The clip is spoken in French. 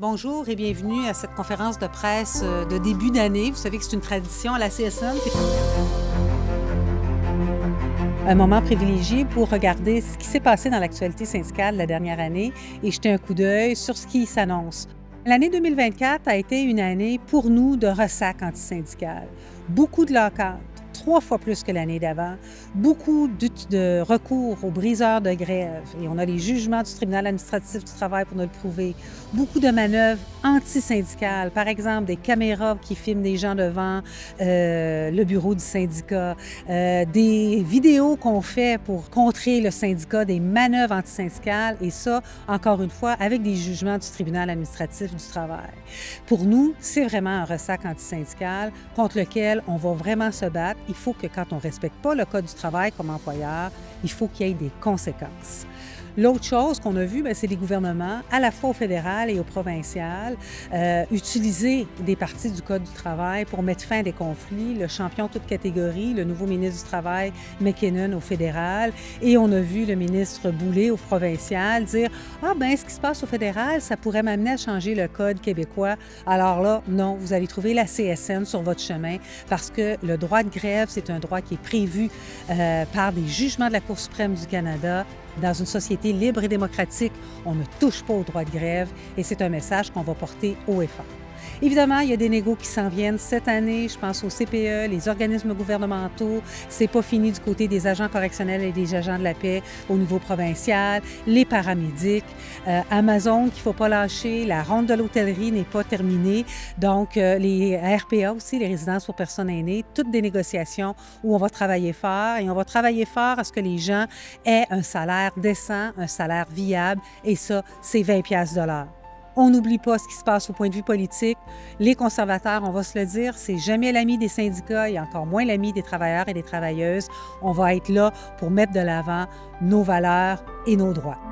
Bonjour et bienvenue à cette conférence de presse de début d'année. Vous savez que c'est une tradition à la CSN. Un moment privilégié pour regarder ce qui s'est passé dans l'actualité syndicale la dernière année et jeter un coup d'œil sur ce qui s'annonce. L'année 2024 a été une année pour nous de ressac antisyndical. Beaucoup de lock-out, 3 fois plus que l'année d'avant, beaucoup de recours aux briseurs de grève, et on a les jugements du tribunal administratif du travail pour nous le prouver, beaucoup de manœuvres antisyndicales, par exemple des caméras qui filment des gens devant le bureau du syndicat, des vidéos qu'on fait pour contrer le syndicat, des manœuvres antisyndicales, et ça, encore une fois, avec des jugements du tribunal administratif du travail. Pour nous, c'est vraiment un ressac antisyndical contre lequel on va vraiment se battre. Il faut que quand on ne respecte pas le Code du travail comme employeur, il faut qu'il y ait des conséquences. L'autre chose qu'on a vu, c'est les gouvernements, à la fois au fédéral et au provincial, utiliser des parties du Code du travail pour mettre fin à des conflits. Le champion toute catégorie, le nouveau ministre du Travail, McKinnon, au fédéral, et on a vu le ministre Boulay au provincial dire « Ah, ce qui se passe au fédéral, ça pourrait m'amener à changer le Code québécois. » Alors là, non, vous allez trouver la CSN sur votre chemin parce que le droit de grève, c'est un droit qui est prévu par des jugements de la Cour suprême du Canada. Dans une société libre et démocratique, on ne touche pas au droit de grève et c'est un message qu'on va porter haut et fort. Évidemment, il y a des négos qui s'en viennent cette année. Je pense au CPE, les organismes gouvernementaux. C'est pas fini du côté des agents correctionnels et des agents de la paix au niveau provincial, les paramédics, Amazon qu'il ne faut pas lâcher, la ronde de l'hôtellerie n'est pas terminée. Donc, les RPA aussi, les résidences pour personnes aînées, toutes des négociations où on va travailler fort et on va travailler fort à ce que les gens aient un salaire décent, un salaire viable et ça, c'est 20$ de l'heure. On n'oublie pas ce qui se passe au point de vue politique. Les conservateurs, on va se le dire, c'est jamais l'ami des syndicats et encore moins l'ami des travailleurs et des travailleuses. On va être là pour mettre de l'avant nos valeurs et nos droits.